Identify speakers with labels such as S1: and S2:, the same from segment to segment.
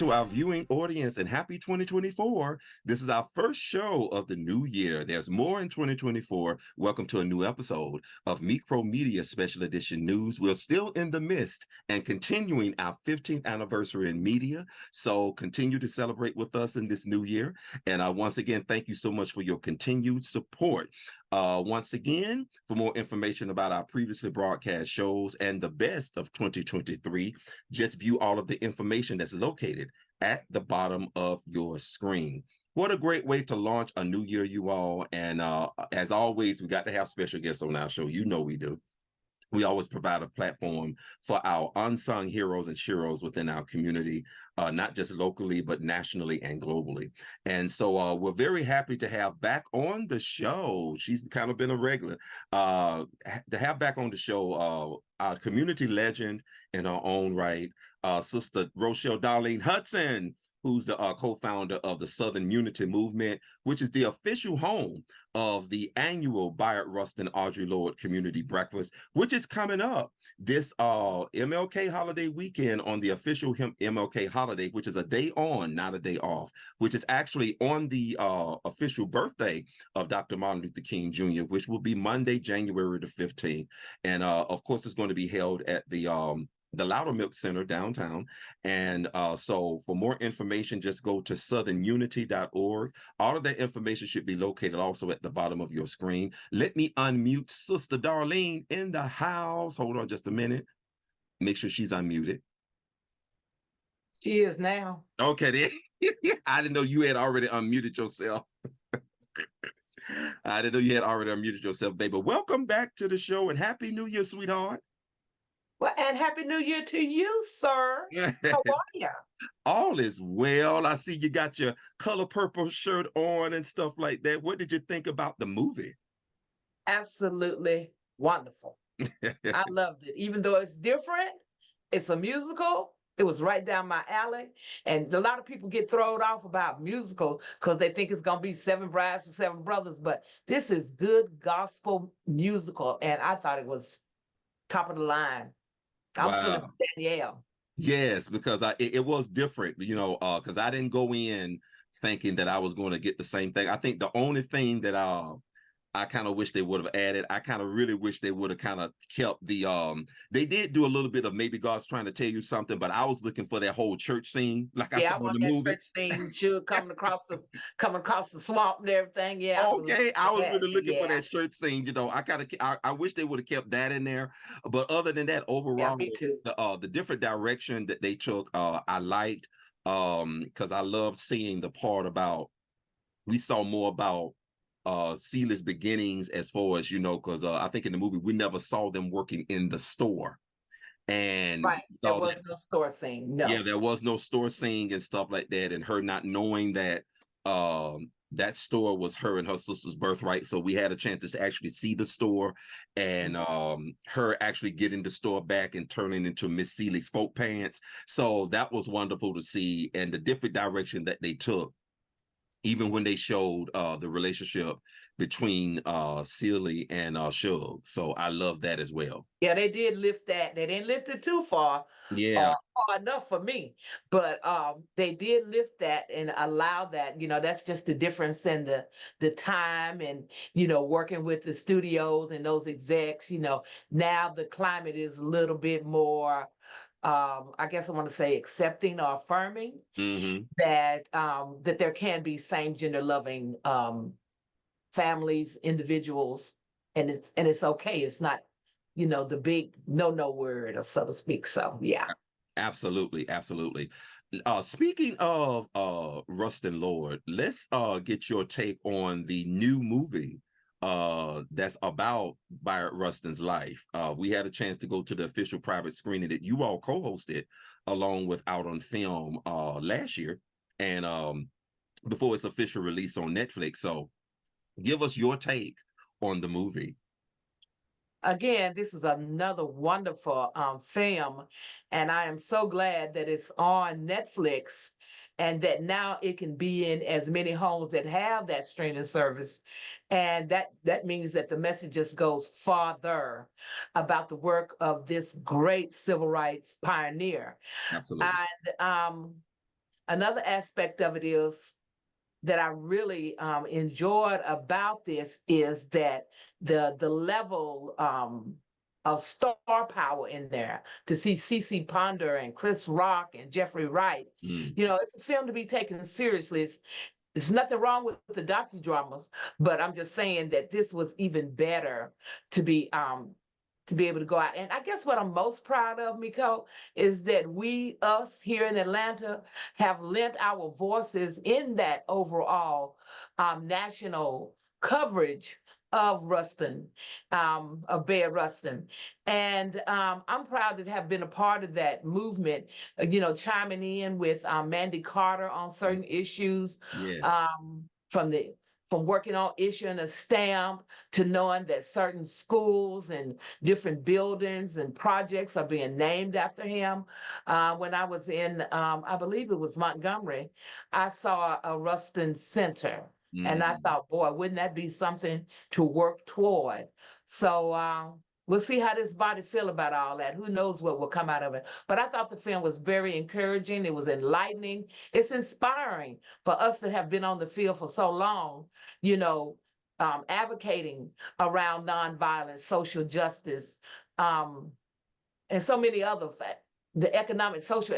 S1: to our viewing audience and happy 2024. This is our first show of the new year. There's more in 2024. Welcome to a new episode of Meak Pro Media Special Edition News. We're still in the midst and continuing our 15th anniversary in media. So continue to celebrate with us in this new year. And once again, thank you so much for your continued support. Once again, for more information about our previously broadcast shows and the best of 2023, just view all of the information that's located at the bottom of your screen. What a great way to launch a new year, you all. And as always, we got to have special guests on our show. You know we do. We always provide a platform for our unsung heroes and sheroes within our community, not just locally, but nationally and globally. And so we're very happy to have back on the show. She's kind of been a regular. To have back on the show our community legend in her own right, Sister ROSHELLE Darlene Hudson, who's the co-founder of the Southern Unity Movement, which is the official home of the annual Bayard, Rustin, Audrey, Lorde Community Breakfast, which is coming up this MLK holiday weekend on the official MLK holiday, which is a day on, not a day off, which is actually on the official birthday of Dr. Martin Luther King Jr., which will be Monday, January the 15th. And of course, it's going to be held at the Loudermilk Center downtown. And so for more information, just go to southernunity.org. All of that information should be located also at the bottom of your screen. Let me unmute Sister Darlene in the house. Hold on just a minute. Make sure she's unmuted.
S2: She is now.
S1: Okay. I didn't know you had already unmuted yourself. I didn't know you had already unmuted yourself, baby. Welcome back to the show and Happy New Year, sweetheart.
S2: Well, and Happy New Year to you, sir. How are you?
S1: All is well. I see you got your color purple shirt on and stuff like that. What did you think about the movie?
S2: Absolutely wonderful. I loved it. Even though it's different, it's a musical. It was right down my alley. And a lot of people get thrown off about musicals because they think it's going to be Seven Brides for Seven Brothers. But this is good gospel musical. And I thought it was top of the line. I'm feeling Danielle.
S1: Yes, because it was different, you know, because I didn't go in thinking that I was going to get the same thing. I think the only thing that I kind of wish they would have added, I kind of really wish they would have kind of kept the they did do a little bit of maybe God's trying to tell you something, but I was looking for that whole church scene, like I saw in the movie.
S2: Church scene should coming across the swamp and everything. Yeah.
S1: Okay, I was really looking for that church scene. You know, I wish they would have kept that in there. But other than that, overall,
S2: me too.
S1: The different direction that they took, I liked, because I loved seeing the part about we saw more about Celia's beginnings as far as, you know, because I think in the movie we never saw them working in the store. And
S2: there was no store scene. No.
S1: Yeah, there was no store scene and stuff like that, and her not knowing that that store was her and her sister's birthright. So we had a chance to actually see the store and her actually getting the store back and turning into Miss Celia's folk pants. So that was wonderful to see, and the different direction that they took. Even when they showed the relationship between Celia and Suge. So I love that as well.
S2: Yeah, they did lift that. They didn't lift it too far.
S1: Yeah.
S2: Far enough for me. But they did lift that and allow that. You know, that's just the difference in the time and, you know, working with the studios and those execs. You know, now the climate is a little bit more I guess I want to say accepting or affirming that that there can be same gender loving families, individuals, and it's okay. It's not, you know, the big no word, or so to speak. So yeah.
S1: Absolutely. Speaking of Rustin Lorde, let's get your take on the new movie that's about Bayard Rustin's life. We had a chance to go to the official private screening that you all co-hosted along with Out on Film last year, and before its official release on Netflix. So give us your take on the movie.
S2: Again, this is another wonderful film, and I am so glad that it's on Netflix and that now it can be in as many homes that have that streaming service. And that means that the message just goes farther about the work of this great civil rights pioneer.
S1: Absolutely.
S2: And another aspect of it is that I really enjoyed about this is that the level of star power in there to see CC Ponder and Chris Rock and Jeffrey Wright.
S1: Mm.
S2: You know, it's a film to be taken seriously. There's nothing wrong with the docudramas, but I'm just saying that this was even better to be able to go out. And I guess what I'm most proud of, Miko, is that us here in Atlanta, have lent our voices in that overall national coverage of Rustin, of Bayard Rustin. And I'm proud to have been a part of that movement, chiming in with Mandy Carter on certain issues,
S1: Yes.
S2: um, from the from working on issuing a stamp to knowing that certain schools and different buildings and projects are being named after him. When I was in, I believe it was Montgomery, I saw a Rustin Center. And I
S1: Mhm.
S2: thought, boy, wouldn't that be something to work toward? So we'll see how this body feel about all that. Who knows what will come out of it? But I thought the film was very encouraging. It was enlightening. It's inspiring for us that have been on the field for so long, you know, advocating around nonviolence, social justice, um, and so many other the economic, social,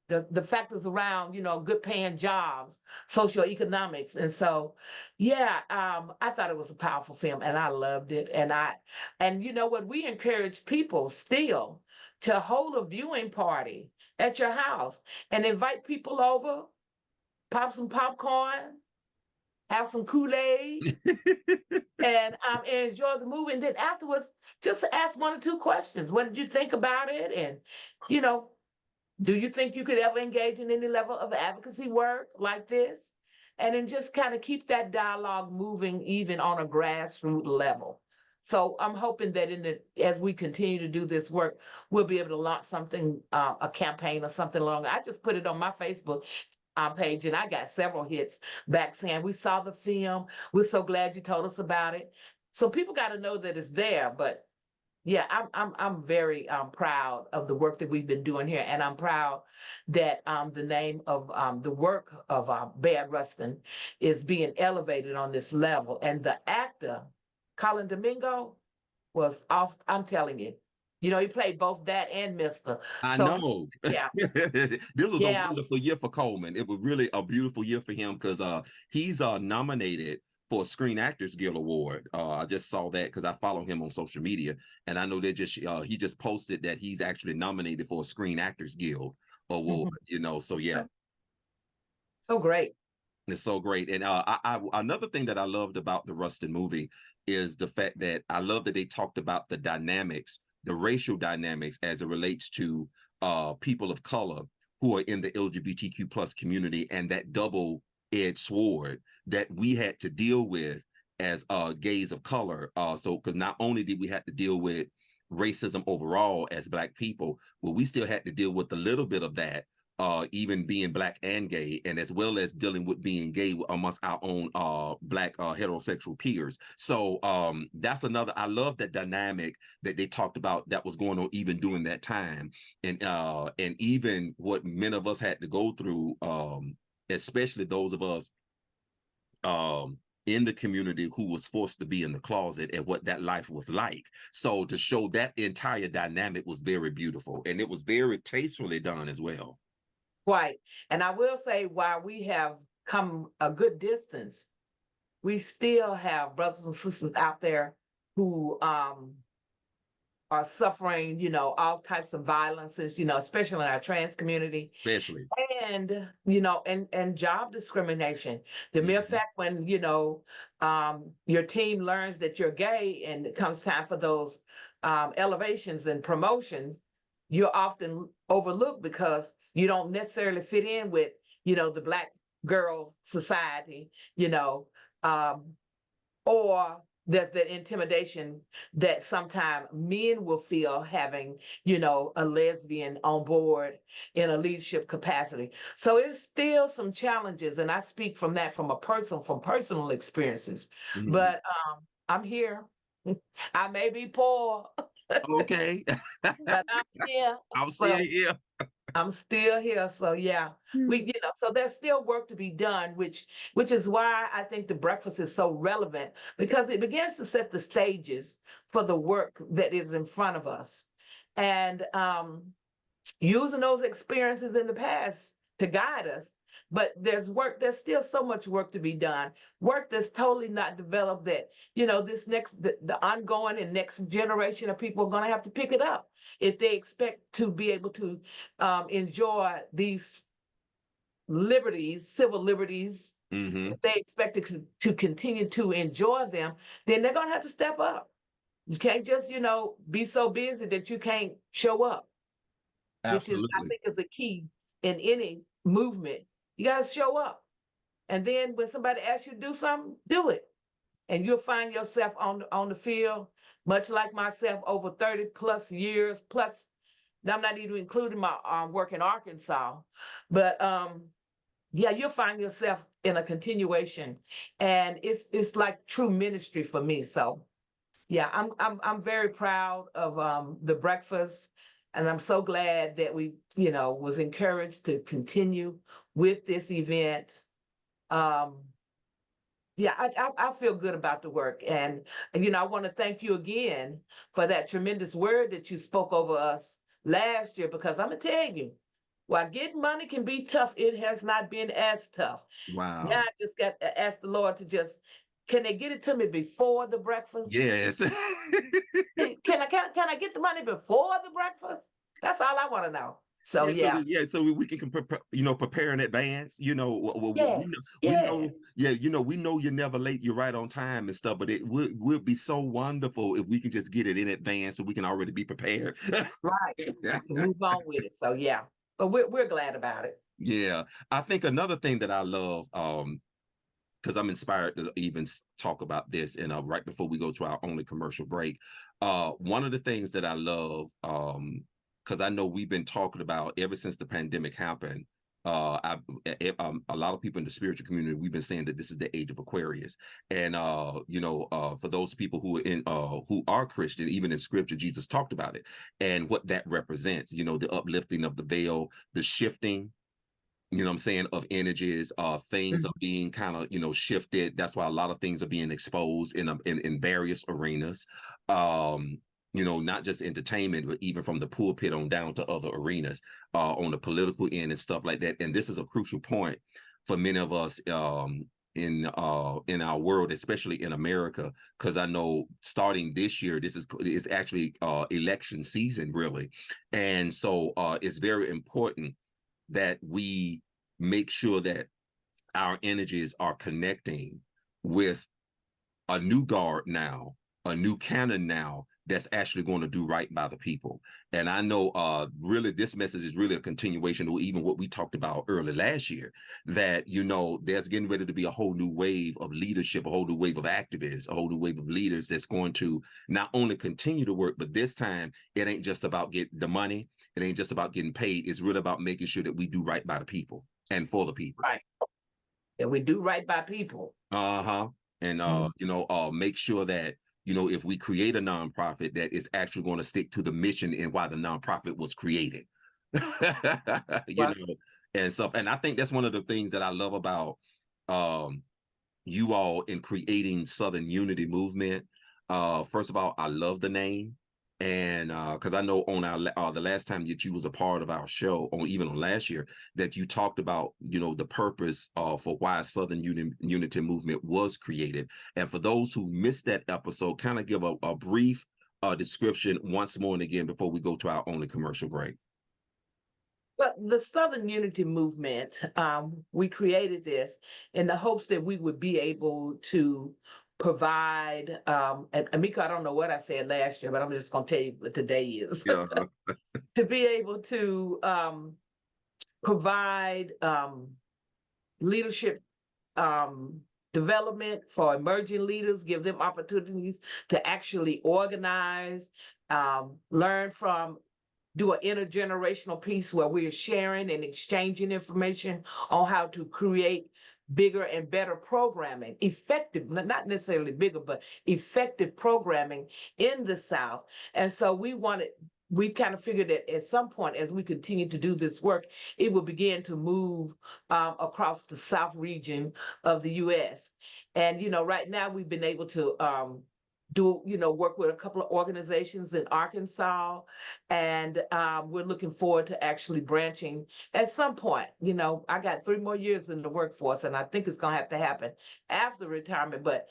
S2: the factors around, good paying jobs, socioeconomics. And so, yeah, I thought it was a powerful film and I loved it. And you know what, we encourage people still to hold a viewing party at your house and invite people over, pop some popcorn, have some Kool-Aid, and enjoy the movie. And then afterwards, just ask one or two questions. What did you think about it? And, you know, do you think you could ever engage in any level of advocacy work like this? And then just kind of keep that dialogue moving, even on a grassroots level. So I'm hoping that as we continue to do this work, we'll be able to launch something, a campaign or something along. I just put it on my Facebook page, and I got several hits back saying, we saw the film. We're so glad you told us about it. So people got to know that it's there. But yeah, I'm very proud of the work that we've been doing here, and I'm proud that the name of the work of Bayard Rustin is being elevated on this level. And the actor, Colin Domingo, was off. I'm telling you, he played both that and Mister.
S1: I
S2: So
S1: know.
S2: yeah,
S1: This was a
S2: yeah.
S1: wonderful year for Coleman. It was really a beautiful year for him because he's nominated for a Screen Actors Guild Award. I just saw that because I follow him on social media, and I know he just posted that he's actually nominated for a Screen Actors Guild Award.
S2: Mhm.
S1: So yeah,
S2: So great.
S1: it's so great. And another thing that I loved about the Rustin movie is the fact that I love that they talked about the dynamics, the racial dynamics as it relates to people of color who are in the LGBTQ plus community, and that double-edged sword that we had to deal with as gays of color. So because not only did we have to deal with racism overall as Black people, but we still had to deal with a little bit of that, even being Black and gay, and as well as dealing with being gay amongst our own Black heterosexual peers. So that's another, I love that dynamic that they talked about that was going on even during that time. And even what many of us had to go through, especially those of us in the community who was forced to be in the closet, and what that life was like. So to show that entire dynamic was very beautiful, and it was very tastefully done as well.
S2: Quite. And I will say, while we have come a good distance, we still have brothers and sisters out there who are suffering, all types of violences, especially in our trans community,
S1: Especially.
S2: and and job discrimination. The mere
S1: Mhm.
S2: fact when your team learns that you're gay and it comes time for those elevations and promotions, you're often overlooked because you don't necessarily fit in with the Black girl society, um, or there's the intimidation that sometimes men will feel having, a lesbian on board in a leadership capacity. So it's still some challenges, and I speak from that from personal experiences.
S1: Mhm.
S2: But I'm here. I may be poor,
S1: Okay.
S2: but I'm here.
S1: I'm still
S2: So
S1: here.
S2: I'm still here. So yeah,
S3: Mm.
S2: so there's still work to be done, which is why I think the breakfast is so relevant, because it begins to set the stages for the work that is in front of us. And using those experiences in the past to guide us. But there's still so much work to be done. Work that's totally not developed that, this the ongoing and next generation of people are going to have to pick it up if they expect to be able to enjoy these liberties, civil liberties.
S1: Hmm.
S2: If they expect to continue to enjoy them, then they're going to have to step up. You can't just, be so busy that you can't show up, which is, I
S1: Absolutely.
S2: think, is a key in any movement. You got to show up. And then when somebody asks you to do something, do it. And you'll find yourself on the field, much like myself, over 30 plus years, plus I'm not even including my work in Arkansas. But yeah, you'll find yourself in a continuation. And it's like true ministry for me. So yeah, I'm very proud of the breakfast, and I'm so glad that we, was encouraged to continue with this event. Um, yeah, I feel good about the work, and I want to thank you again for that tremendous word that you spoke over us last year. Because I'm gonna tell you, while getting money can be tough, it has not been as tough. Now
S1: Wow.
S2: I just got to ask the Lord to can they get it to me before the breakfast?
S1: Yes.
S2: Can I get the money before the breakfast? That's all I want to know. So
S1: Yeah,
S2: yeah,
S1: so we can prepare in advance. We
S2: yes,
S1: know,
S2: yeah,
S1: yeah, we know you're never late. You're right on time and stuff. But it would be so wonderful if we can just get it in advance so we can already be prepared.
S2: right. To move on with it. So yeah, but we're glad about it.
S1: Yeah, I think another thing that I love, because I'm inspired to even talk about this, and right before we go to our only commercial break, one of the things that I love, because I know we've been talking about ever since the pandemic happened. A lot of people in the spiritual community, we've been saying that this is the age of Aquarius, and for those people who are Christian, even in Scripture, Jesus talked about it and what that represents. The uplifting of the veil, the shifting, what I'm saying, of energies, things are
S2: Mhm.
S1: being kind of, shifted. That's why a lot of things are being exposed in various arenas. Um, not just entertainment, but even from the pulpit on down to other arenas, on the political end and stuff like that. And this is a crucial point for many of us, in our world, especially in America, because I know starting this year, this is actually election season, really. And so it's very important that we make sure that our energies are connecting with a new guard now, a new canon now that's actually going to do right by the people. And I know really this message is really a continuation of even what we talked about early last year, that, there's getting ready to be a whole new wave of leadership, a whole new wave of activists, a whole new wave of leaders that's going to not only continue to work, but this time it ain't just about getting the money. It ain't just about getting paid. It's really about making sure that we do right by the people and for the people.
S2: Right. And we do right by people.
S1: Uh-huh. And
S2: Mhm.
S1: make sure that, if we create a nonprofit, that is actually going to stick to the mission and why the nonprofit was created. you
S2: Right.
S1: know, and stuff. And I think that's one of the things that I love about um you all in creating Southern Unity Movement. First of all, I love the name. And because I know on the last time that you was a part of our show, on even on last year, that you talked about, the purpose for why Southern Unity Movement was created. And for those who missed that episode, kind of give a brief description once more and again before we go to our only commercial break.
S2: But the Southern Unity Movement, we created this in the hopes that we would be able to provide, and Mika, I don't know what I said last year, but I'm just going to tell you what today is.
S1: Yeah.
S2: To be able to provide leadership um, development for emerging leaders, give them opportunities to actually organize, learn from, do an intergenerational piece where we're sharing and exchanging information on how to create bigger and better programming, effective, not necessarily bigger, but effective programming in the South. And so we wanted we kind of figured that at some point, as we continue to do this work, it will begin to move across the South region of the U.S. And, right now we've been able to work with a couple of organizations in Arkansas, and we're looking forward to actually branching at some point. I got 3 more years in the workforce, and I think it's going to have to happen after retirement. But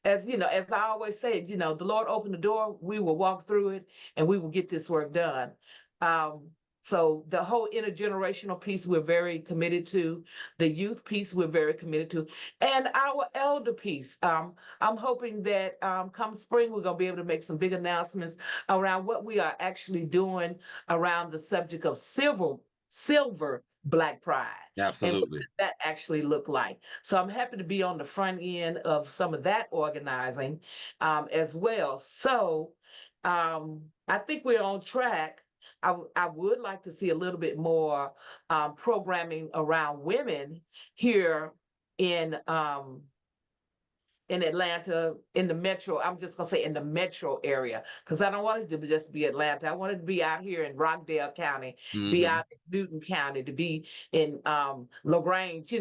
S2: as I always say, the Lord opened the door, we will walk through it, and we will get this work done. So the whole intergenerational piece, we're very committed to. The youth piece, we're very committed to. And our elder piece, I'm hoping that come spring, we're going to be able to make some big announcements around what we are actually doing around the subject of silver Black Pride.
S1: Absolutely.
S2: And what does that actually look like? So I'm happy to be on the front end of some of that organizing as well. So I think we're on track. I would like to see a little bit more programming around women here in Atlanta, in the metro. I'm just gonna say in the metro area, because I don't want it to just be Atlanta. I want it to be out here in Rockdale County, be out in Newton County, to be in LaGrange,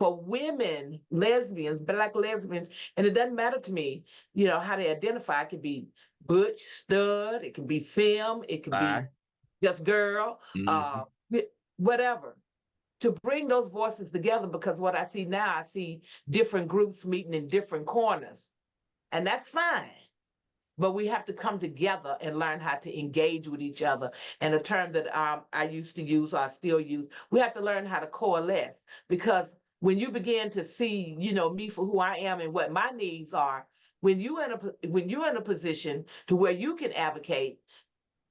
S2: for women, lesbians, Black lesbians. And it doesn't matter to me, how they identify. It could be butch, stud, it can be femme, it can be just girl, whatever, to bring those voices together. Because what I see now, I see different groups meeting in different corners, and that's fine. But we have to come together and learn how to engage with each other. And a term that I used to use, or I still use, we have to learn how to coalesce. Because when you begin to see, me for who I am and what my needs are, when you're in a position to where you can advocate,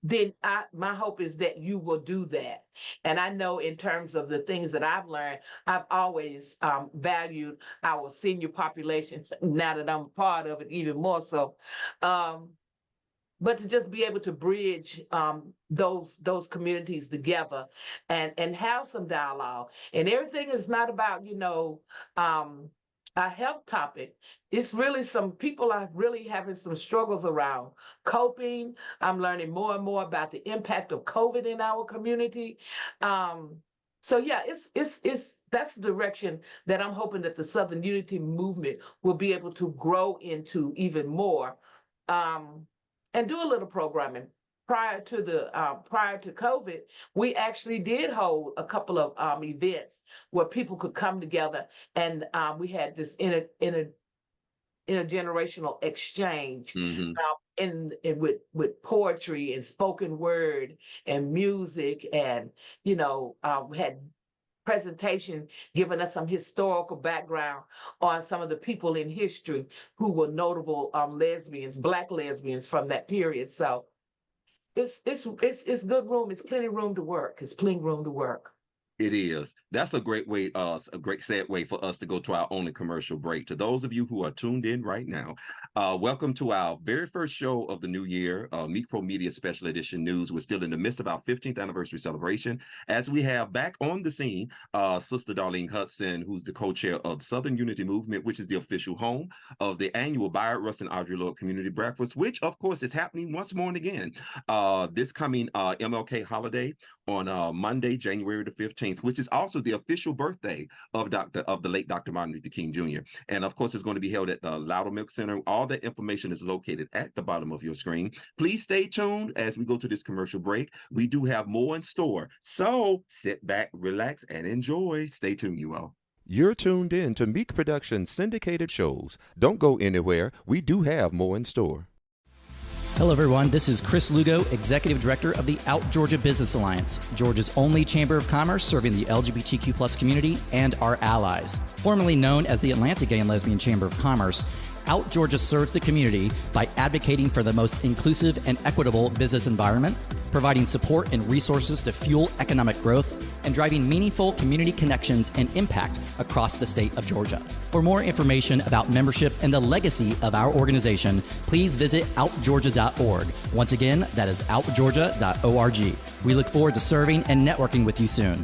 S2: then my hope is that you will do that. And I know in terms of the things that I've learned, I've always valued our senior population, now that I'm a part of it even more so. But to just be able to bridge those communities together and have some dialogue. And everything is not about, a health topic. It's really, some people are really having some struggles around coping. I'm learning more and more about the impact of COVID in our community. So yeah, it's that's the direction that I'm hoping that the Southern Unity Movement will be able to grow into even more, and do a little programming. Prior to COVID, we actually did hold a couple of events where people could come together, and we had this intergenerational exchange with poetry and spoken word and music, and we had presentation giving us some historical background on some of the people in history who were notable lesbians, Black lesbians from that period. So it's good room. It's plenty room to work. It's plenty room to work.
S1: It is. That's a great way, a great segue for us to go to our only commercial break. To those of you who are tuned in right now, welcome to our very first show of the new year, Meak Pro Media Special Edition News. We're still in the midst of our 15th anniversary celebration, as we have back on the scene Sister Darlene Hudson, who's the co-chair of the Southern Unity Movement, which is the official home of the annual Bayard, Rustin, Audrey, Lorde Community Breakfast, which of course is happening once more and again this coming MLK holiday on Monday, January the 15th, which is also the official birthday of the late Dr. Martin Luther King Jr. And of course, it's going to be held at the Loudermilk Center. All that information is located at the bottom of your screen. Please stay tuned as we go to this commercial break. We do have more in store. So sit back, relax, and enjoy. Stay tuned, you all. You're tuned in to Meak Productions syndicated shows. Don't go anywhere. We do have more in store.
S3: Hello, everyone. This is Chris Lugo, Executive Director of the Out Georgia Business Alliance, Georgia's only chamber of commerce serving the LGBTQ+ community and our allies. Formerly known as the Atlanta Gay and Lesbian Chamber of Commerce, Out Georgia serves the community by advocating for the most inclusive and equitable business environment, providing support and resources to fuel economic growth, and driving meaningful community connections and impact across the state of Georgia. For more information about membership and the legacy of our organization, please visit outgeorgia.org. Once again, that is outgeorgia.org. We look forward to serving and networking with you soon.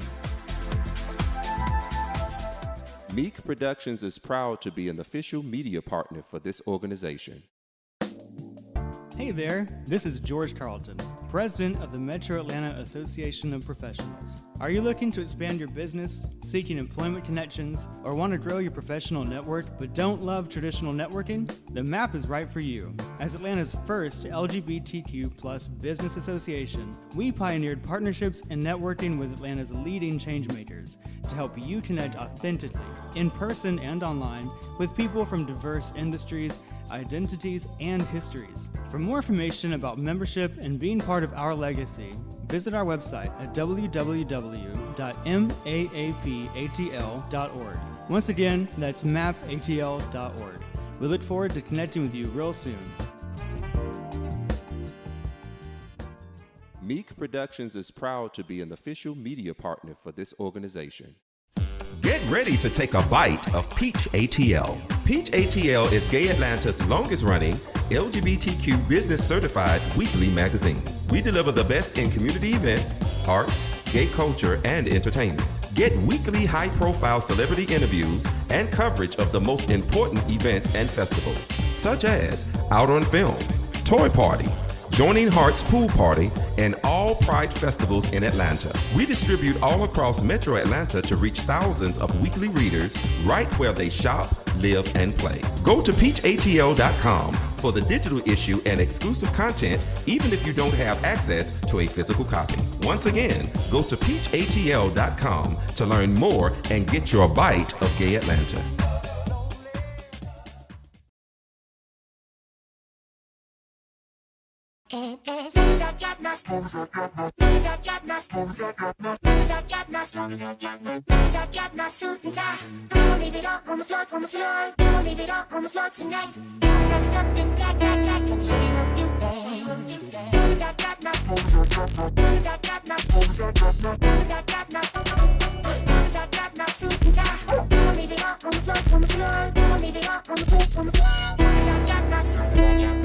S1: Meak Productions is proud to be an official media partner for this organization.
S4: Hey there, this is George Carlton, President of the Metro Atlanta Association of Professionals. Are you looking to expand your business, seeking employment connections, or want to grow your professional network but don't love traditional networking? The MAP is right for you. As Atlanta's first LGBTQ+ business association, we pioneered partnerships and networking with Atlanta's leading changemakers to help you connect authentically, in person and online, with people from diverse industries, identities, and histories. For more information about membership and being part of our legacy, visit our website at www.maapatl.org. Once again, that's mapatl.org. We look forward to connecting with you real soon.
S1: Meak Productions is proud to be an official media partner for this organization. Get ready to take a bite of Peach ATL. Peach ATL is Gay Atlanta's longest running LGBTQ business certified weekly magazine. We deliver the best in community events, arts, gay culture, and entertainment. Get weekly high-profile celebrity interviews and coverage of the most important events and festivals, such as Out on Film, Toy Party, Joining Hearts Pool Party, and all Pride festivals in Atlanta. We distribute all across Metro Atlanta to reach thousands of weekly readers right where they shop, live, and play. Go to peachatl.com for the digital issue and exclusive content, even if you don't have access to a physical copy. Once again, go to peachatl.com to learn more and get your bite of Gay Atlanta.
S5: Leave it up on the floor, leave it up on the floor tonight. Dressed up in black, let me show you a few things. I got my suit and tie. Leave it up on the floor, leave it up on the floor, I got my suit and tie.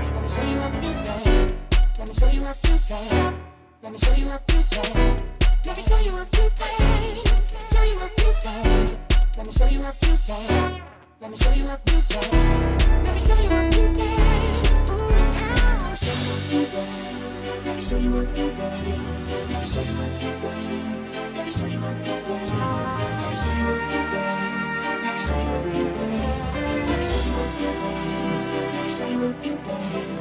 S5: Let me show you a few things. Let me show you a few things. Let me show you a few things. Let me show you a few things. Show you a few things. Let me show you a few things. Let me show you a few things. Let me show you a few things. Fool's house. Let me show you a few things. Let me show you a few things. Let me show you a few things. Let me show you a few things. Let me show you a few things. Let me show you a few things.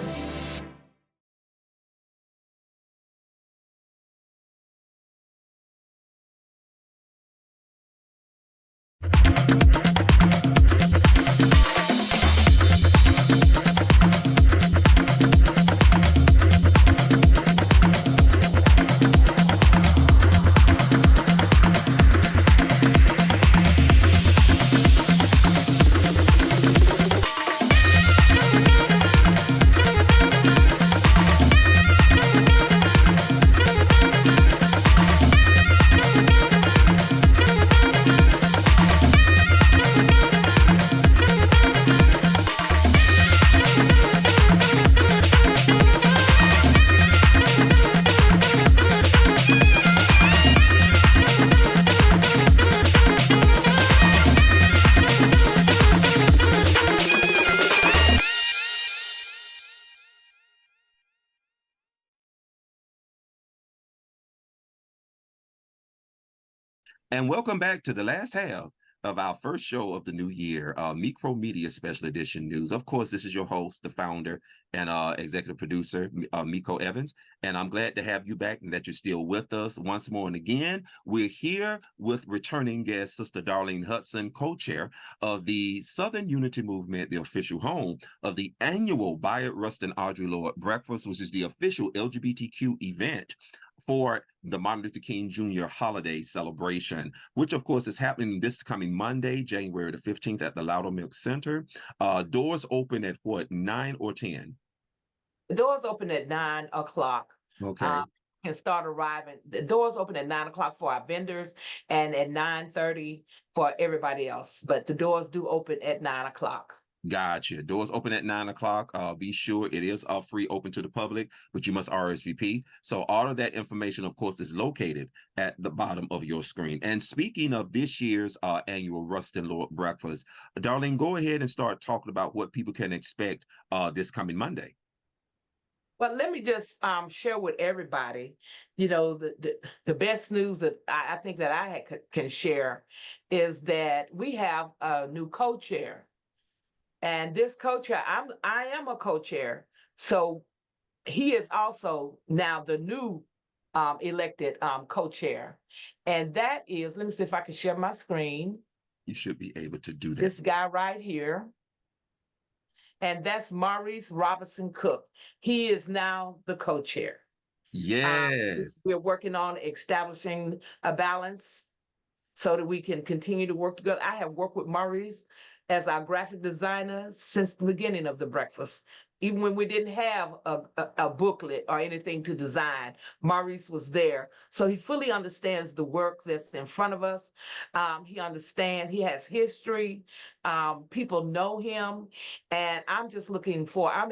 S1: And welcome back to the last half of our first show of the new year, Meak Pro Media Special Edition News. Of course, this is your host, the founder and executive producer, Miko Evans. And I'm glad to have you back and that you're still with us once more. And again, we're here with returning guest, Sister Darlene Hudson, co-chair of the Southern Unity Movement, the official home of the annual Bayard, Rustin, Audrey, Lorde Breakfast, which is the official LGBTQ event for the Martin Luther King Jr. holiday celebration, which of course is happening this coming Monday, January the 15th at the Loudermilk Center. Doors open at what, 9 or 10?
S2: The doors open at 9 o'clock.
S1: Okay.
S2: Can start arriving. The doors open at 9 o'clock for our vendors and at 9:30 for everybody else. But the doors do open at 9 o'clock.
S1: Gotcha. Doors open at 9 o'clock. Be sure it is free, open to the public, but you must RSVP. So all of that information, of course, is located at the bottom of your screen. And speaking of this year's annual Rustin Lorde Breakfast, Darlene, go ahead and start talking about what people can expect this coming Monday.
S2: But let me just share with everybody, you know, the best news that I think that can share is that we have a new co-chair. And this co-chair, I am a co-chair. So he is also now the new elected co-chair. And that is, let me see if I can share my screen.
S1: You should be able to do that.
S2: This guy right here. And that's Maurice Robinson Cook. He is now the co-chair.
S1: Yes.
S2: We're working on establishing a balance so that we can continue to work together. I have worked with Maurice as our graphic designer since the beginning of the breakfast. Even when we didn't have a booklet or anything to design, Maurice was there. So he fully understands the work that's in front of us. He understands, he has history. People know him. And I'm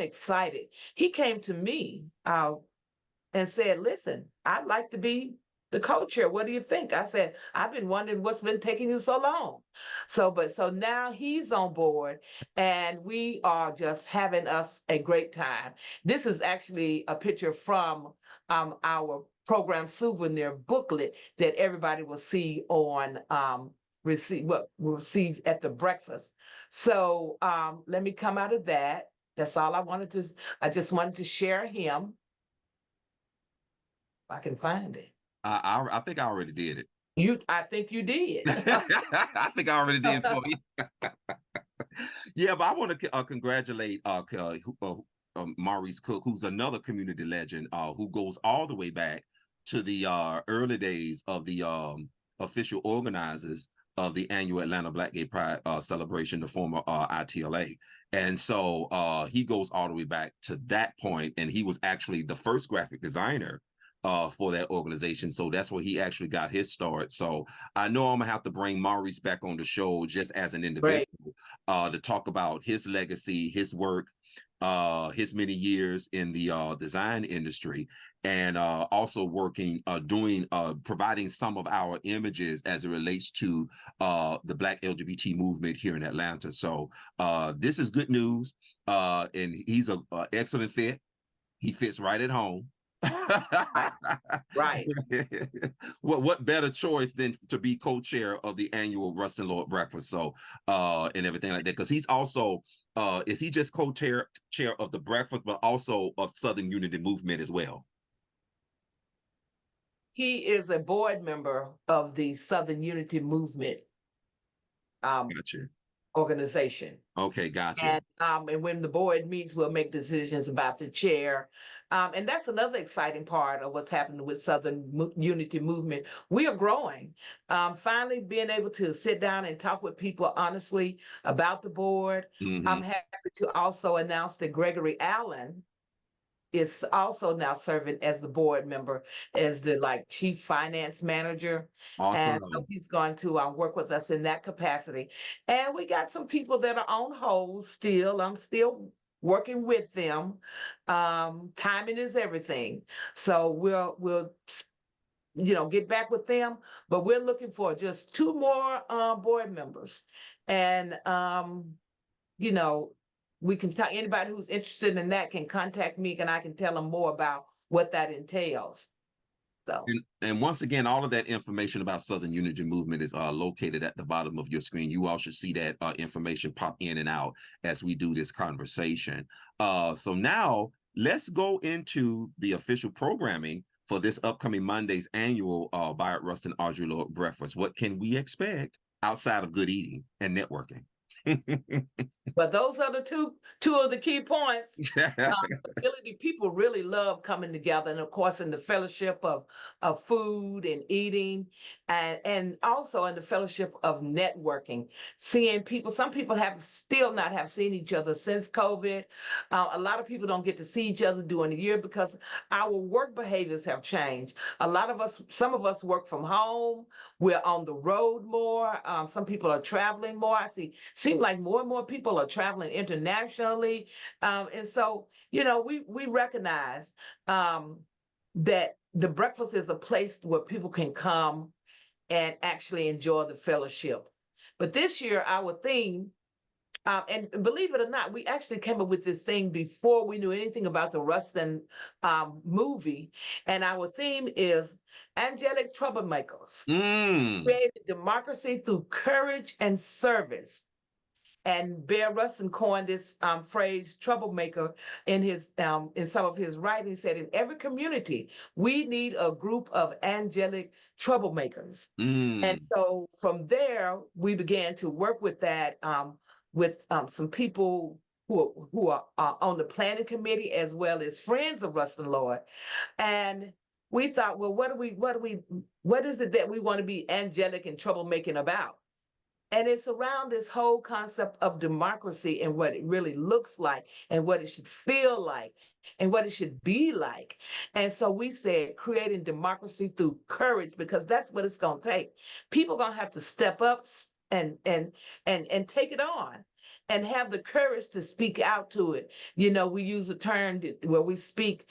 S2: excited. He came to me and said, listen, I'd like to be the co-chair. What do you think? I said, I've been wondering what's been taking you so long. So now he's on board and we are just having us a great time. This is actually a picture from our program souvenir booklet that everybody will see on receive at the breakfast. So let me come out of that. That's all I just wanted to share him. If I can find it.
S1: I think I already did it.
S2: I think you did.
S1: I think I already did it for you. Yeah, but I want to congratulate Maurice Cook, who's another community legend who goes all the way back to the early days of the official organizers of the annual Atlanta Black Gay Pride celebration, the former ITLA. And so he goes all the way back to that point, and he was actually the first graphic designer for that organization. So that's where he actually got his start. So I know I'm gonna have to bring Maurice back on the show just as an individual to talk about his legacy, his work, his many years in the design industry, and also working, providing some of our images as it relates to the Black LGBT movement here in Atlanta. So this is good news, and he's an excellent fit. He fits right at home.
S2: Right.
S1: What better choice than to be co-chair of the annual Rustin Lorde breakfast? So and everything like that, because he's also is he just co-chair of the breakfast, but also of Southern Unity Movement as well?
S2: He is a board member of the Southern Unity Movement
S1: Gotcha.
S2: organization.
S1: Okay, gotcha.
S2: And when the board meets, we'll make decisions about the chair. And that's another exciting part of what's happening with Southern Unity Movement. We are growing. Finally being able to sit down and talk with people honestly about the board.
S1: Mhm.
S2: I'm happy to also announce that Gregory Allen is also now serving as the board member, as the chief finance manager. And so
S1: Awesome.
S2: he's going to work with us in that capacity. And we got some people that are on hold still. I'm still working with them. Timing is everything. So we'll get back with them, but we're looking for just 2 more board members. And we can tell anybody who's interested in that can contact me, and I can tell them more about what that entails. So,
S1: and once again, all of that information about Southern Unity Movement is located at the bottom of your screen. You all should see that information pop in and out as we do this conversation. So now let's go into the official programming for this upcoming Monday's annual Bayard, Rustin, Audrey Lorde breakfast. What can we expect outside of good eating and networking?
S2: but those are the two of the key points. People really love coming together, and of course in the fellowship of food and eating, and also in the fellowship of networking, seeing people. Some people have still not have seen each other since COVID. A lot of people don't get to see each other during the year because our work behaviors have changed. Some of us work from home. We're on the road more. Some people are traveling more. Seems like more and more people are traveling internationally. And so, we recognize that the breakfast is a place where people can come and actually enjoy the fellowship. But this year, our theme And believe it or not, we actually came up with this thing before we knew anything about the Rustin movie. And our theme is angelic troublemakers, creating democracy through courage and service. And Bayard Rustin coined this phrase "troublemaker" in some of his writings. He said, "In every community, we need a group of angelic troublemakers." And so from there, we began to work with that with some people who are on the planning committee as well as friends of Rustin Lorde. And we thought, well, what is it that we want to be angelic and troublemaking about? And it's around this whole concept of democracy and what it really looks like and what it should feel like and what it should be like. And so we said creating democracy through courage, because that's what it's going to take. People are going to have to step up and take it on and have the courage to speak out to it. We use a term where we speak,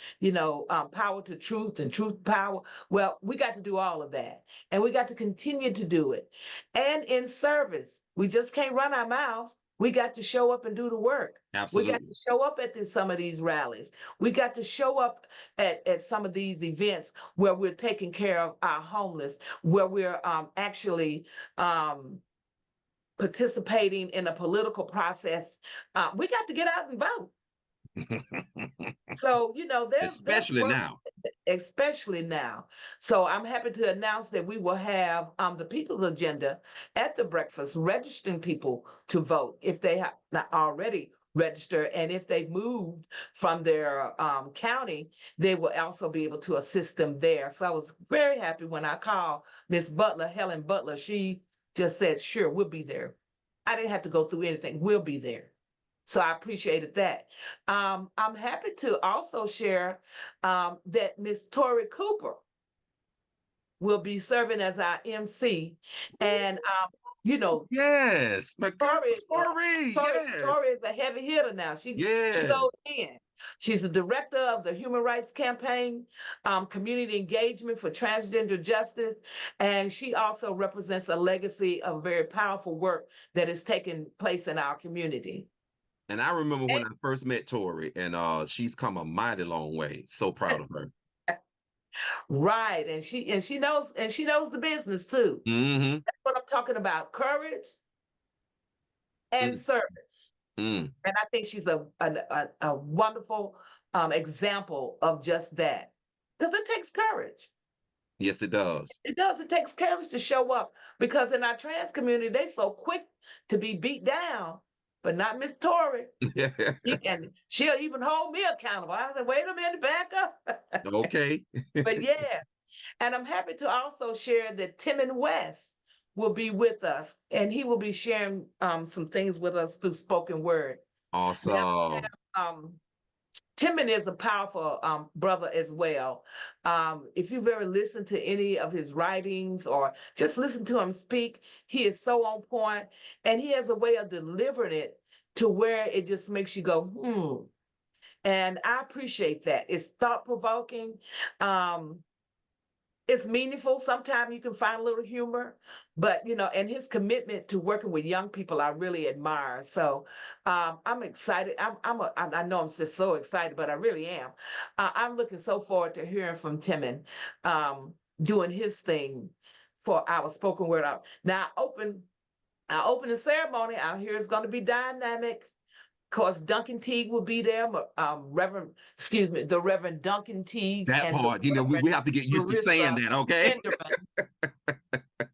S2: power to truth and truth to power. Well, we got to do all of that, and we got to continue to do it. And in service, we just can't run our mouths. We got to show up and do the work.
S1: Absolutely.
S2: We got to show up at some of these rallies. We got to show up at some of these events where we're taking care of our homeless, where we're actually participating in a political process. We got to get out and vote. So,
S1: especially now.
S2: Especially now. So I'm happy to announce that we will have the People's Agenda at the breakfast, registering people to vote if they have not already registered. And if they moved from their county, they will also be able to assist them there. So I was very happy when I called Miss Butler, Helen Butler. She just said, sure, we'll be there. I didn't have to go through anything. We'll be there. So I appreciated that. I'm happy to also share that Miss Tori Cooper will be serving as our MC. And,
S1: yes, my
S2: Tori,
S1: yes.
S2: Tori is a heavy hitter now. She goes in. She's the director of the Human Rights Campaign, Community Engagement for Transgender Justice, and she also represents a legacy of very powerful work that is taking place in our community.
S1: And I remember when I first met Tori, and she's come a mighty long way. So proud of her.
S2: Right, and she knows the business too. That's what I'm talking about: courage and service. And I think she's a wonderful example of just that, because it takes courage.
S1: Yes, it does.
S2: It does. It takes courage to show up, because in our trans community, they're so quick to be beat down, but not Miss Tori. She'll even hold me accountable. I said, wait a minute, back up.
S1: Okay.
S2: But yeah, and I'm happy to also share that Timon West will be with us, and he will be sharing some things with us through spoken word.
S1: Awesome.
S2: Now, Timon is a powerful brother as well. If you've ever listened to any of his writings or just listen to him speak, he is so on point, and he has a way of delivering it to where it just makes you go, And I appreciate that. It's thought-provoking. It's meaningful. Sometimes you can find a little humor, but and his commitment to working with young people, I really admire. So I'm excited. I know I'm just so excited, but I really am. I'm looking so forward to hearing from Timon, doing his thing for our spoken word. Now, our opening ceremony out here is going to be dynamic. Of course, Duncan Teague will be there. The Reverend Duncan Teague.
S1: That part, we have to get used to saying that, okay?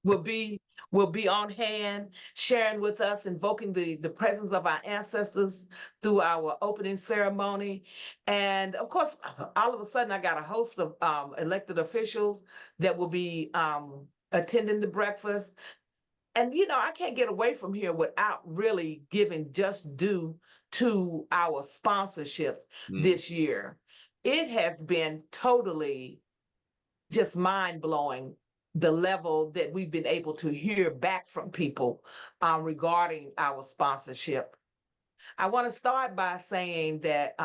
S2: will be on hand, sharing with us, invoking the presence of our ancestors through our opening ceremony. And of course, all of a sudden, I got a host of elected officials that will be attending the breakfast. And, I can't get away from here without really giving just due to our sponsorships this year. It has been totally just mind-blowing, the level that we've been able to hear back from people regarding our sponsorship. I want to start by saying that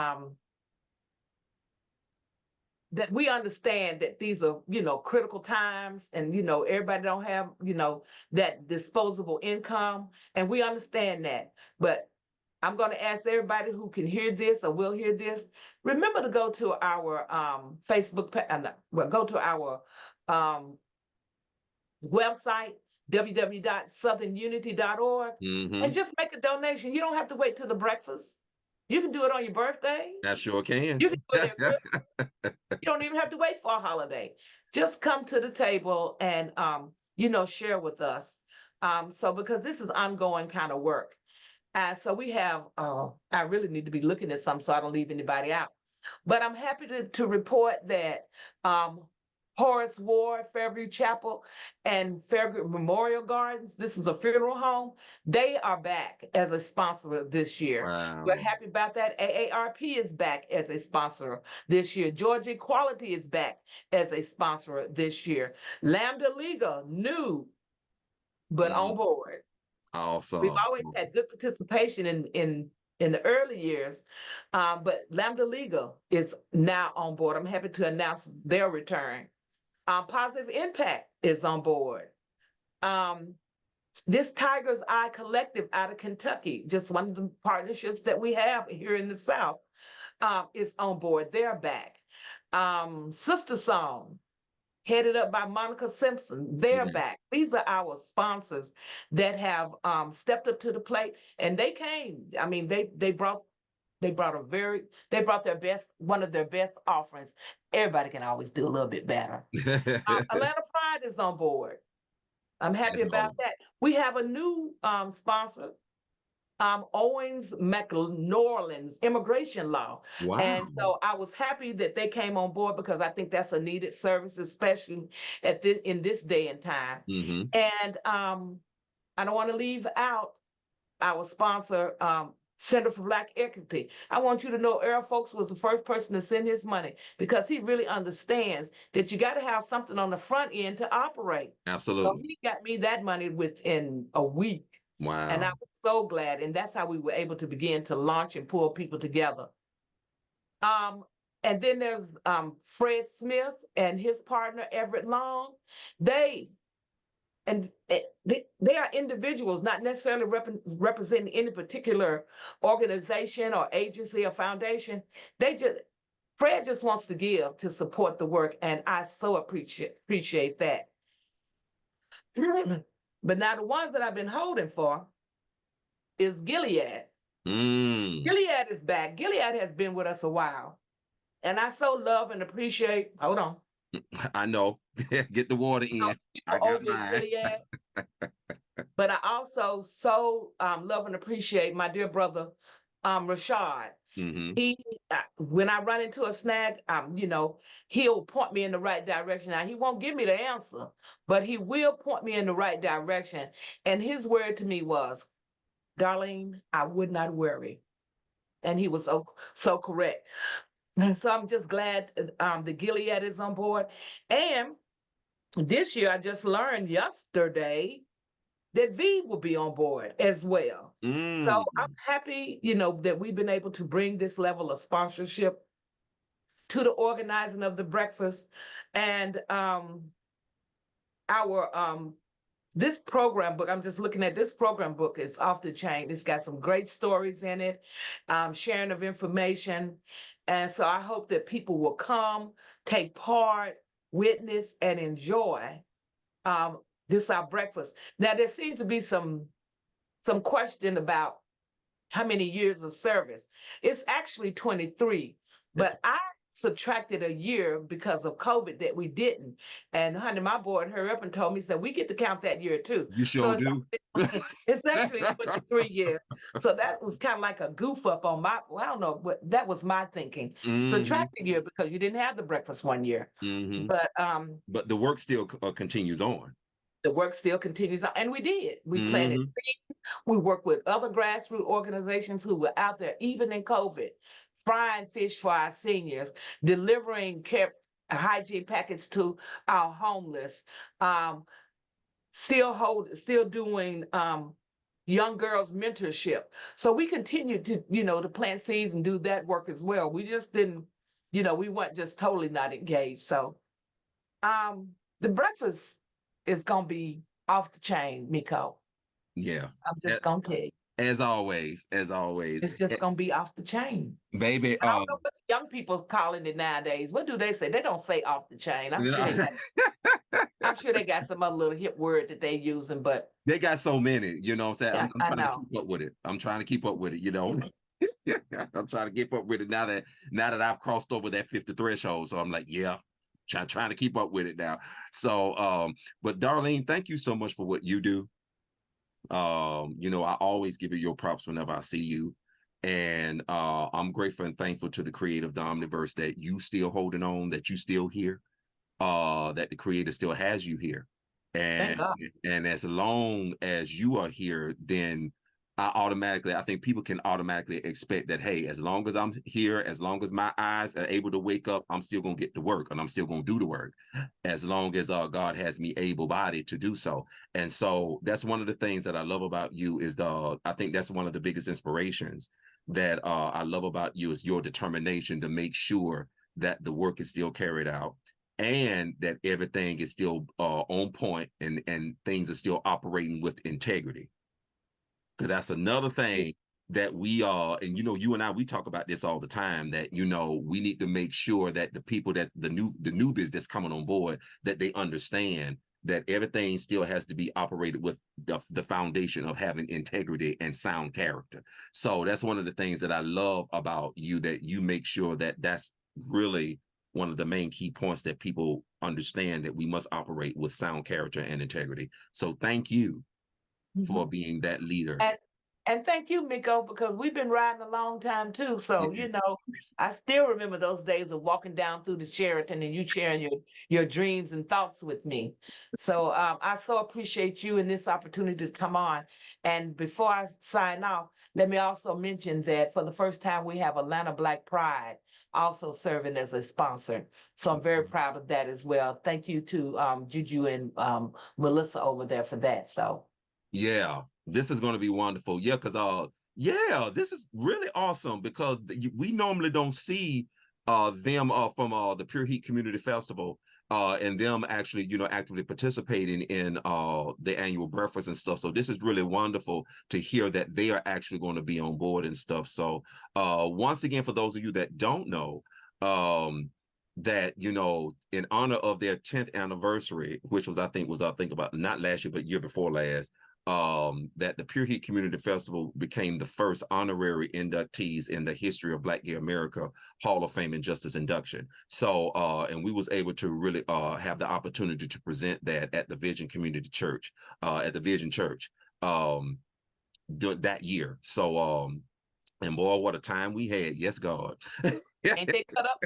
S2: that we understand that these are, critical times, and, everybody don't have, that disposable income, and we understand that. But I'm going to ask everybody who can hear this or will hear this, remember to go to our Facebook page, go to our website, www.southernunity.org, and just make a donation. You don't have to wait till the breakfast. You can do it on your birthday.
S1: I sure can.
S2: You can do it you don't even have to wait for a holiday. Just come to the table and share with us. So because this is ongoing kind of work. So we have, I really need to be looking at some so I don't leave anybody out. But I'm happy to report that Horace Ward, Fairview Chapel, and Fairview Memorial Gardens, this is a funeral home, they are back as a sponsor this year.
S1: Wow.
S2: We're happy about that. AARP is back as a sponsor this year. Georgia Equality is back as a sponsor this year. Lambda Liga, new, but on board.
S1: Awesome.
S2: We've always had good participation in the early years, but Lambda Legal is now on board. I'm happy to announce their return. Positive Impact is on board. This Tiger's Eye Collective out of Kentucky, just one of the partnerships that we have here in the South, is on board. They're back. Sister Song, headed up by Monica Simpson, they're back. These are our sponsors that have stepped up to the plate, and they came. I mean, they brought their best, one of their best offerings. Everybody can always do a little bit better. Atlanta Pride is on board. I'm happy about that. We have a new sponsor, Owens McNorland's Immigration Law.
S1: Wow.
S2: And so I was happy that they came on board because I think that's a needed service, especially in this day and time. And I don't want to leave out our sponsor, Center for Black Equity. I want you to know Earl Folks was the first person to send his money because he really understands that you got to have something on the front end to operate.
S1: Absolutely.
S2: So he got me that money within a week.
S1: Wow.
S2: And I was so glad. And that's how we were able to begin to launch and pull people together. And then there's Fred Smith and his partner, Everett Long. They are individuals, not necessarily representing any particular organization or agency or foundation. Fred just wants to give to support the work, and I so appreciate that. But now the ones that I've been holding for is Gilead. Gilead is back. Gilead has been with us a while. And I so love and appreciate, hold on.
S1: I know. Get the water in. I got mine.
S2: But I also so love and appreciate my dear brother, Rashad. He, when I run into a snag, he'll point me in the right direction. Now, he won't give me the answer, but he will point me in the right direction. And his word to me was, Darlene, I would not worry. And he was so correct. And so I'm just glad the Gilead is on board. And this year, I just learned yesterday that V will be on board as well. So I'm happy, that we've been able to bring this level of sponsorship to the organizing of the breakfast. And this program book, I'm just looking at this program book, it's off the chain. It's got some great stories in it, sharing of information. And so I hope that people will come, take part, witness, and enjoy this our breakfast. Now, there seems to be some question about how many years of service. It's actually 23, but I subtracted a year because of COVID that we didn't. And honey, my board hurried up and told me, said, we get to count that year too.
S1: You sure do.
S2: It's actually 23 years. So that was kind of like a goof up on I don't know, but that was my thinking. Subtract a year because you didn't have the breakfast one year. But
S1: the work still continues on.
S2: The work still continues on. And we did. We planted seeds. We worked with other grassroots organizations who were out there, even in COVID, frying fish for our seniors, delivering hygiene packets to our homeless, still doing young girls mentorship. So we continue to, to plant seeds and do that work as well. We just didn't, we weren't just totally not engaged. So the breakfast is going to be off the chain, Miko.
S1: Yeah.
S2: I'm just going to tell you.
S1: As always,
S2: It's just gonna be off the chain.
S1: baby.
S2: I don't know what the young people calling it nowadays. What do they say? They don't say off the chain. I'm sure they got some other little hip word that they using, but
S1: they got so many, you know what I'm saying?
S2: yeah,
S1: I'm
S2: I
S1: trying to
S2: know.
S1: keep up with it. I'm trying to keep up with it, you know. I'm trying to keep up with it now that I've crossed over that 50 threshold. So I'm like, yeah, trying to keep up with it now. So but Darlene, thank you so much for what you do. You know, I always give you your props whenever I see you. And I'm grateful and thankful to the creative Dominiverse that you still holding on, that you still here, that the creator still has you here.
S2: Thank God.
S1: And as long as you are here, then I think people can automatically expect that, hey, as long as I'm here, as long as my eyes are able to wake up, I'm still gonna get to work and I'm still gonna do the work, as long as God has me able-bodied to do so. And so that's one of the things that I love about you is I think that's one of the biggest inspirations that I love about you is your determination to make sure that the work is still carried out and that everything is still on point and things are still operating with integrity. Because that's another thing that we are, and you know, you and I, we talk about this all the time, that, you know, we need to make sure that the people that the newbies that's coming on board, that they understand that everything still has to be operated with the foundation of having integrity and sound character. So that's one of the things that I love about you, that you make sure that that's really one of the main key points, that people understand that we must operate with sound character and integrity. So thank you for being that leader.
S2: And thank you, Miko, because we've been riding a long time too. So,
S1: Yeah.
S2: you know, I still remember those days of walking down through the Sheraton and you sharing your dreams and thoughts with me. So I so appreciate you and this opportunity to come on. And before I sign off, let me also mention that for the first time, we have Atlanta Black Pride also serving as a sponsor. So I'm very proud of that as well. Thank you to Juju and Melissa over there for that. So.
S1: Yeah, this is going to be wonderful. Yeah, because yeah, this is really awesome, because we normally don't see them from the Pure Heat Community Festival and them actually, you know, actively participating in the annual breakfast and stuff. So this is really wonderful to hear that they are actually going to be on board and stuff. So once again, for those of you that don't know, that, you know, in honor of their 10th anniversary, which was I think about not last year but year before last, that the Pure Heat Community Festival became the first honorary inductees in the history of Black Gay America Hall of Fame and Justice induction. So and we was able to really have the opportunity to present that at the Vision Community Church, at the Vision Church that year. So and boy, what a time we had. Yes, God.
S2: Can't they cut up?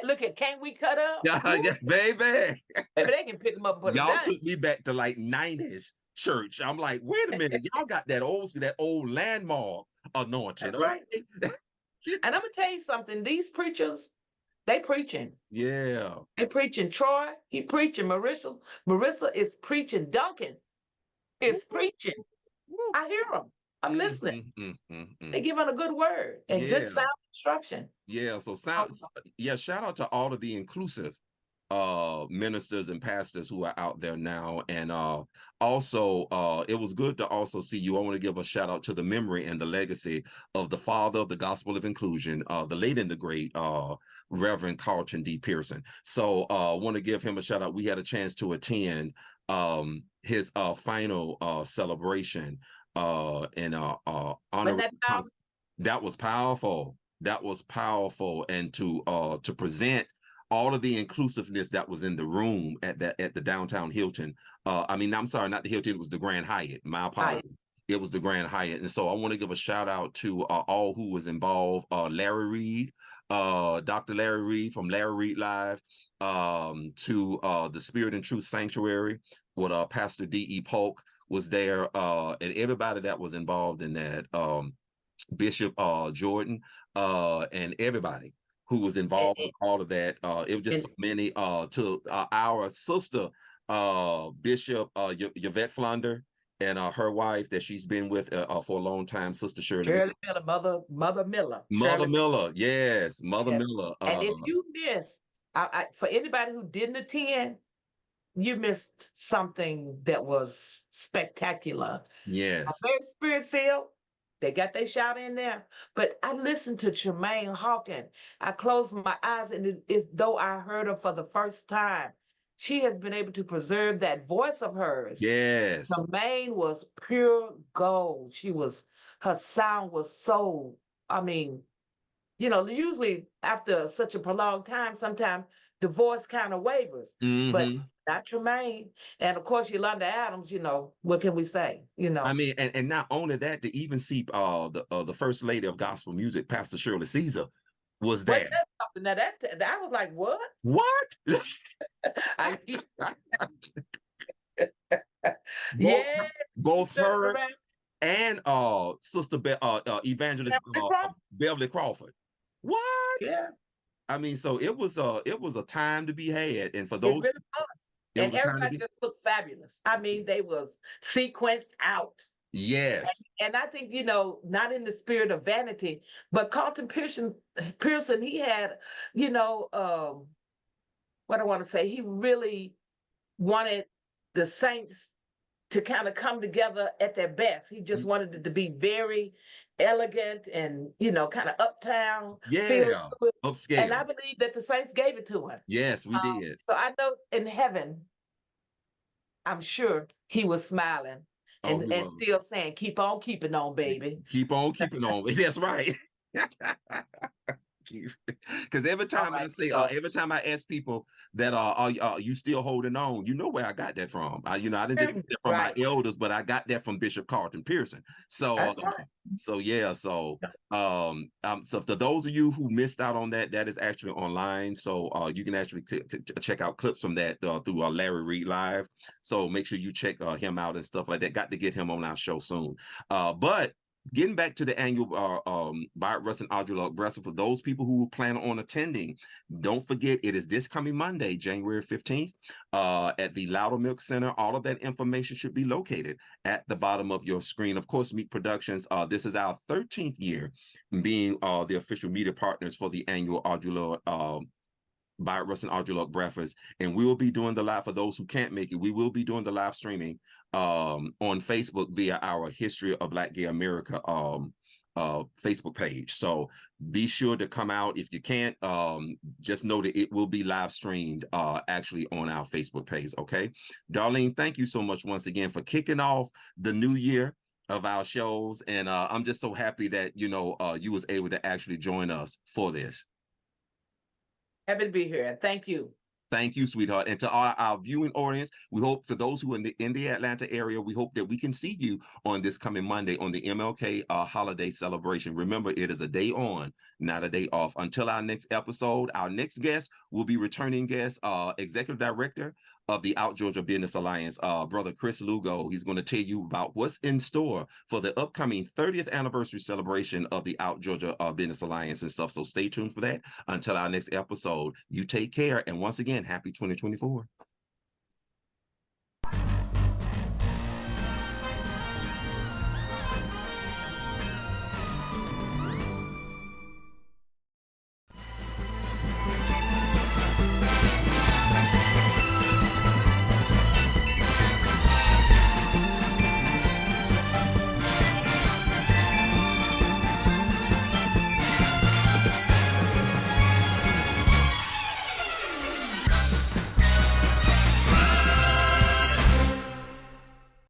S2: Look at, can't we cut up?
S1: Yeah, baby.
S2: Maybe they can pick them up and put them
S1: Y'all
S2: down.
S1: took me back to like 90s church. I'm like, wait a minute, y'all got that old landmark anointing.
S2: That's right. And I'm gonna tell you something, these preachers, they preaching.
S1: Yeah.
S2: They preaching. Troy, he preaching. Marissa is preaching. Duncan is preaching. I hear them. I'm listening. They giving a good word and good sound instruction.
S1: Yeah, so shout out to all of the inclusive ministers and pastors who are out there now. And also it was good to also see you. I want to give a shout out to the memory and the legacy of the father of the gospel of inclusion, the late and the great Reverend Carlton D. Pearson. So I want to give him a shout out. We had a chance to attend his final celebration in honor. That was powerful. That was powerful. And to present all of the inclusiveness that was in the room at the downtown Hilton. I mean, I'm sorry, not the Hilton, it was the Grand Hyatt. My apologies. It was the Grand Hyatt. And so I want to give a shout out to all who was involved. Larry Reed, Dr. Larry Reed from Larry Reed Live, to the Spirit and Truth Sanctuary with Pastor D.E. Polk was there, and everybody that was involved in that, Bishop Jordan, and everybody who was involved with all of that. It was just so many, to our sister, Bishop Yvette Flunder, and her wife that she's been with for a long time, Sister Shirley
S2: Miller, Mother Miller.
S1: Mother Miller, yes, Mother
S2: Yes.
S1: Miller.
S2: And if you missed, for anybody who didn't attend, you missed something that was spectacular.
S1: Yes.
S2: Very spirit-filled. They got their shout in there. But I listened to Tremaine Hawkins. I closed my eyes and it's though I heard her for the first time. She has been able to preserve that voice of hers.
S1: Yes.
S2: Tremaine was pure gold. Her sound was so, I mean, usually after such a prolonged time, sometimes the voice kind of wavers, but not Tremaine. And of course, Yolanda Adams, what can we say?
S1: I mean, and not only that, to even see the first lady of gospel music, Pastor Shirley Caesar, was
S2: Wait,
S1: there.
S2: that's something. Now that was like, what?
S1: What?
S2: I,
S1: both,
S2: yeah,
S1: both her
S2: around.
S1: and Sister Evangelist Beverly Crawford. What?
S2: Yeah,
S1: I mean, so it was a time to be had, and for
S2: it
S1: those,
S2: really was.
S1: it
S2: And
S1: was a time to
S2: everybody
S1: be.
S2: just looked fabulous. I mean, they was sequenced out.
S1: Yes.
S2: And I think, not in the spirit of vanity, but Carlton Pearson, he had, what I want to say, he really wanted the saints to kind of come together at their best. He just wanted it to be very elegant and, kind of uptown feel
S1: Yeah.
S2: to it.
S1: Upscale.
S2: And I believe that the saints gave it to him.
S1: Yes, we did.
S2: So I know in heaven, I'm sure he was smiling and still saying, keep on keeping on, baby.
S1: Keep on keeping on. That's right. Because every time every time I ask people that are you still holding on, where I got that from. I didn't just get that from my elders, but I got that from Bishop Carlton Pearson. So so for those of you who missed out on that is actually online. So you can actually check out clips from that through Larry Reed Live. So make sure you check him out and stuff like that. Got to get him on our show soon. But getting back to the annual Bayard, Rustin, Audrey, Lorde, for those people who plan on attending, don't forget it is this coming Monday, January 15th, at the Loudermilk Center. All of that information should be located at the bottom of your screen. Of course, Meak Productions, this is our 13th year being the official media partners for the annual Audrey Lorde Bayard, Rustin, Audrey Lorde breakfast, and we will be doing the live. For those who can't make it, we will be doing the live streaming on Facebook via our History of Black Gay America Facebook page. So be sure to come out. If you can't, just know that it will be live streamed actually on our Facebook page. Okay, Darlene, thank you so much once again for kicking off the new year of our shows, and I'm just so happy that you was able to actually join us for this.
S2: Happy to be here. Thank you.
S1: Thank you, sweetheart. And to our viewing audience, we hope for those who are in the Atlanta area, we hope that we can see you on this coming Monday on the MLK holiday celebration. Remember, it is a day on, not a day off. Until our next episode, our next guest will be returning guest, Executive Director of the Out Georgia Business Alliance, Brother Chris Lugo. He's going to tell you about what's in store for the upcoming 30th anniversary celebration of the Out Georgia Business Alliance and stuff. So stay tuned for that. Until our next episode, you take care. And once again, happy 2024.